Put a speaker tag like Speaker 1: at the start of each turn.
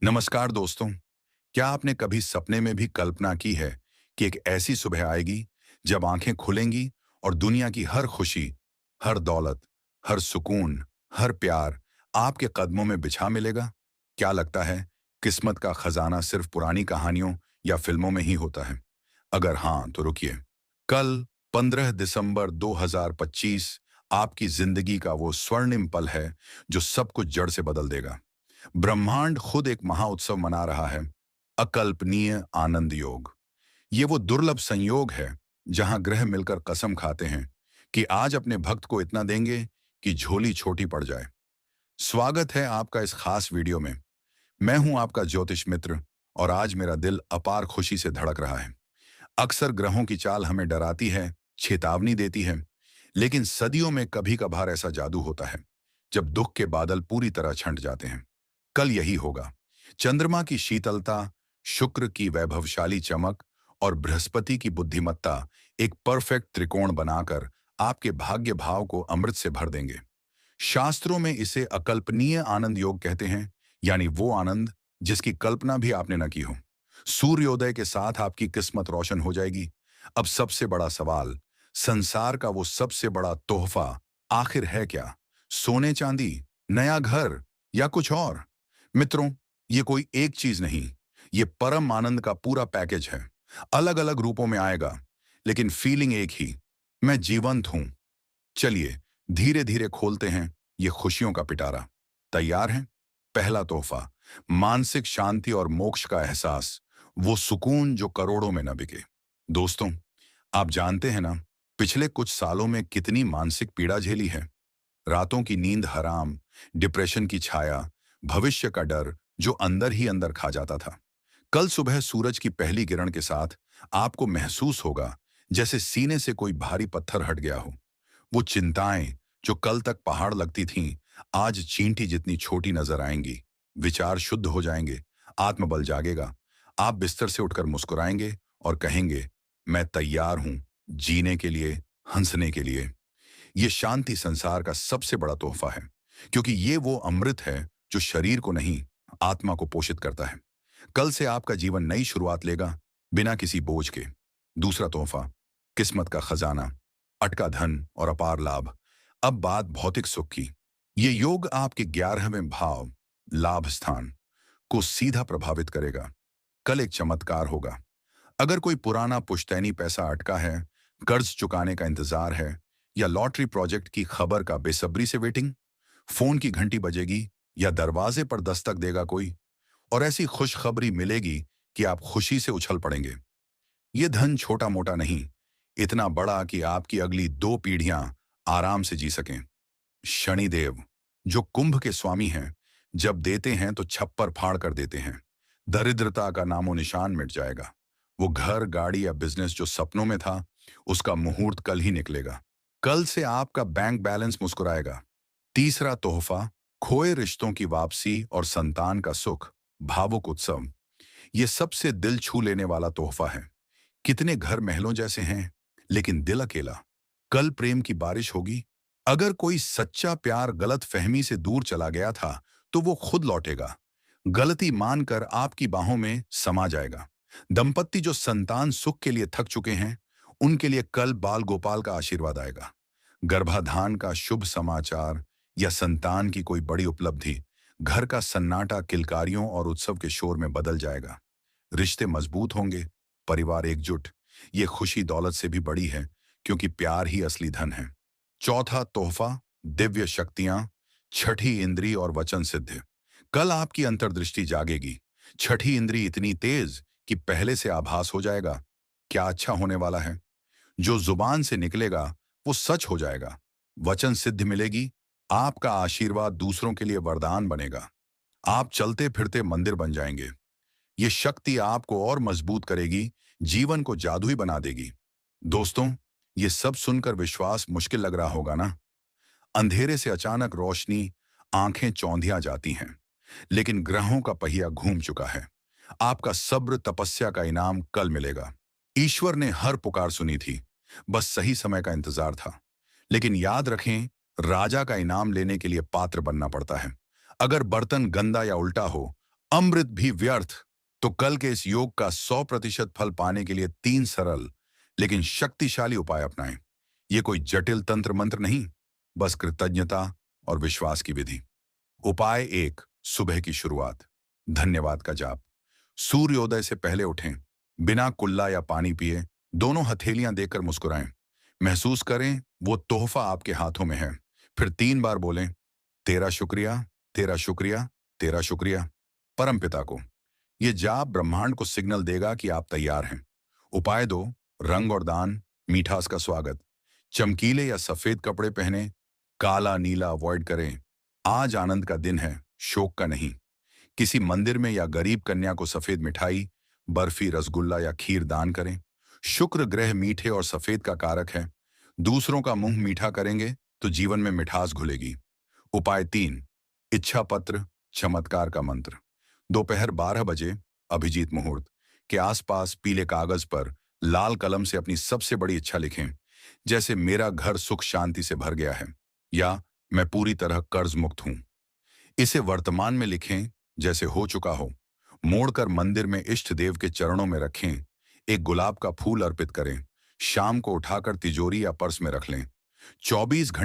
Speaker 1: नमस्कार दोस्तों। क्या आपने कभी सपने में भी कल्पना की है कि एक ऐसी सुबह आएगी जब आंखें खुलेंगी और दुनिया की हर खुशी, हर दौलत, हर सुकून, हर प्यार आपके कदमों में बिछा मिलेगा? क्या लगता है किस्मत का खजाना सिर्फ पुरानी कहानियों या फिल्मों में ही होता है? अगर हाँ तो रुकिए। कल 15 दिसंबर 2025 आपकी जिंदगी का वो स्वर्णिम पल है जो सब कुछ जड़ से बदल देगा। ब्रह्मांड खुद एक महाउत्सव मना रहा है। अकल्पनीय आनंद योग। ये वो दुर्लभ संयोग है जहां ग्रह मिलकर कसम खाते हैं कि आज अपने भक्त को इतना देंगे कि झोली छोटी पड़ जाए। स्वागत है आपका इस खास वीडियो में। मैं हूं आपका ज्योतिष मित्र और आज मेरा दिल अपार खुशी से धड़क रहा है। अक्सर ग्रहों की चाल हमें डराती है, चेतावनी देती है, लेकिन सदियों में कभी कभार ऐसा जादू होता है जब दुख के बादल पूरी तरह छंट जाते हैं। कल यही होगा। चंद्रमा की शीतलता, शुक्र की वैभवशाली चमक और बृहस्पति की बुद्धिमत्ता एक परफेक्ट त्रिकोण बनाकर आपके भाग्य भाव को अमृत से भर देंगे। शास्त्रों में इसे अकल्पनीय आनंद योग कहते हैं, यानी वो आनंद जिसकी कल्पना भी आपने न की हो। सूर्योदय के साथ आपकी किस्मत रोशन हो जाएगी। अब सबसे बड़ा सवाल, संसार का वो सबसे बड़ा तोहफा आखिर है क्या? सोने चांदी, नया घर या कुछ और? मित्रों, ये कोई एक चीज नहीं, ये परम आनंद का पूरा पैकेज है। अलग अलग रूपों में आएगा, लेकिन फीलिंग एक ही, मैं जीवंत हूं। चलिए धीरे धीरे खोलते हैं ये खुशियों का पिटारा। तैयार हैं? पहला तोहफा, मानसिक शांति और मोक्ष का एहसास, वो सुकून जो करोड़ों में न बिके। दोस्तों, आप जानते हैं ना, पिछले कुछ सालों में कितनी मानसिक पीड़ा झेली है। रातों की नींद हराम, डिप्रेशन की छाया, भविष्य का डर जो अंदर ही अंदर खा जाता था। कल सुबह सूरज की पहली किरण के साथ आपको महसूस होगा जैसे सीने से कोई भारी पत्थर हट गया हो। वो चिंताएं जो कल तक पहाड़ लगती थीं, आज चींटी जितनी छोटी नजर आएंगी। विचार शुद्ध हो जाएंगे, आत्मबल जागेगा। आप बिस्तर से उठकर मुस्कुराएंगे और कहेंगे, मैं तैयार हूं जीने के लिए, हंसने के लिए। ये शांति संसार का सबसे बड़ा तोहफा है, क्योंकि ये वो अमृत है जो शरीर को नहीं, आत्मा को पोषित करता है। कल से आपका जीवन नई शुरुआत लेगा, बिना किसी बोझ के। दूसरा तोहफा, किस्मत का खजाना, अटका धन और अपार लाभ। अब बात भौतिक सुख की। ये योग आपके 11वें भाव, लाभ स्थान, को सीधा प्रभावित करेगा। कल एक चमत्कार होगा। अगर कोई पुराना पुश्तैनी पैसा अटका है, कर्ज चुकाने का इंतजार है, या लॉटरी प्रोजेक्ट की खबर का बेसब्री से वेटिंग, फोन की घंटी बजेगी या दरवाजे पर दस्तक देगा कोई, और ऐसी खुशखबरी मिलेगी कि आप खुशी से उछल पड़ेंगे। ये धन छोटा मोटा नहीं, इतना बड़ा कि आपकी अगली 2 पीढ़ियां आराम से जी सकें। शनिदेव, जो कुंभ के स्वामी हैं, जब देते हैं तो छप्पर फाड़ कर देते हैं। दरिद्रता का नामो निशान मिट जाएगा। वो घर, गाड़ी या बिजनेस जो सपनों में था, उसका मुहूर्त कल ही निकलेगा। कल से आपका बैंक बैलेंस मुस्कुराएगा। तीसरा तोहफा, खोए रिश्तों की वापसी और संतान का सुख, भावुक उत्सव। ये सबसे दिल छू लेने वाला तोहफा है। कितने घर महलों जैसे हैं, लेकिन दिल अकेला। कल प्रेम की बारिश होगी। अगर कोई सच्चा प्यार गलत फहमी से दूर चला गया था, तो वो खुद लौटेगा। गलती मानकर आपकी बाहों में समा जाएगा। दंपत्ति जो संतान सुख के लिए थक चुके हैं, उनके लिए कल बाल गोपाल का आशीर्वाद आएगा। गर्भाधान का शुभ समाचार या संतान की कोई बड़ी उपलब्धि, घर का सन्नाटा किलकारियों और उत्सव के शोर में बदल जाएगा। रिश्ते मजबूत होंगे, परिवार एकजुट। ये खुशी दौलत से भी बड़ी है, क्योंकि प्यार ही असली धन है। चौथा तोहफा, दिव्य शक्तियां, छठी इंद्री और वचन सिद्ध। कल आपकी अंतर्दृष्टि जागेगी। छठी इंद्री इतनी तेज कि पहले से आभास हो जाएगा क्या अच्छा होने वाला है। जो जुबान से निकलेगा वो सच हो जाएगा। वचन सिद्ध मिलेगी। आपका आशीर्वाद दूसरों के लिए वरदान बनेगा। आप चलते फिरते मंदिर बन जाएंगे। ये शक्ति आपको और मजबूत करेगी, जीवन को जादुई बना देगी। दोस्तों, ये सब सुनकर विश्वास मुश्किल लग रहा होगा ना? अंधेरे से अचानक रोशनी, आंखें चौंधिया जाती हैं। लेकिन ग्रहों का पहिया घूम चुका है। आपका सब्र तपस्या का इनाम कल मिलेगा। ईश्वर ने हर पुकार सुनी थी, बस सही समय का इंतजार था। लेकिन याद रखें, राजा का इनाम लेने के लिए पात्र बनना पड़ता है। अगर बर्तन गंदा या उल्टा हो, अमृत भी व्यर्थ। तो कल के इस योग का 100% फल पाने के लिए 3 सरल लेकिन शक्तिशाली उपाय अपनाएं। ये कोई जटिल तंत्र मंत्र नहीं, बस कृतज्ञता और विश्वास की विधि। उपाय 1, सुबह की शुरुआत। धन्यवाद का जाप। सूर्योदय से पहले उठें, बिना कुल्ला या पानी पिए दोनों हथेलियां देकर मुस्कुराएं। महसूस करें वो तोहफा आपके हाथों में है। फिर 3 बार बोलें, तेरा शुक्रिया, तेरा शुक्रिया, तेरा शुक्रिया। परमपिता को ये जाप ब्रह्मांड को सिग्नल देगा कि आप तैयार हैं। उपाय 2, रंग और दान, मीठास का स्वागत। चमकीले या सफेद कपड़े पहने, काला नीला अवॉइड करें। आज आनंद का दिन है, शोक का नहीं। किसी मंदिर में या गरीब कन्या को सफेद मिठाई, बर्फी, रसगुल्ला या खीर दान करें। शुक्र ग्रह मीठे और सफेद का कारक है। दूसरों का मुंह मीठा करेंगे तो जीवन में मिठास घुलेगी। उपाय 3, इच्छा पत्र, चमत्कार का मंत्र। दोपहर 12 बजे अभिजीत मुहूर्त के आसपास पीले कागज पर लाल कलम से अपनी सबसे बड़ी इच्छा लिखें, जैसे मेरा घर सुख शांति से भर गया है या मैं पूरी तरह कर्ज मुक्त हूं। इसे वर्तमान में लिखें जैसे हो चुका हो। मोड़कर मंदिर में इष्ट देव के चरणों में रखें। एक गुलाब का फूल अर्पित करें। शाम को उठाकर तिजोरी या पर्स में रख लें। 24 घंटे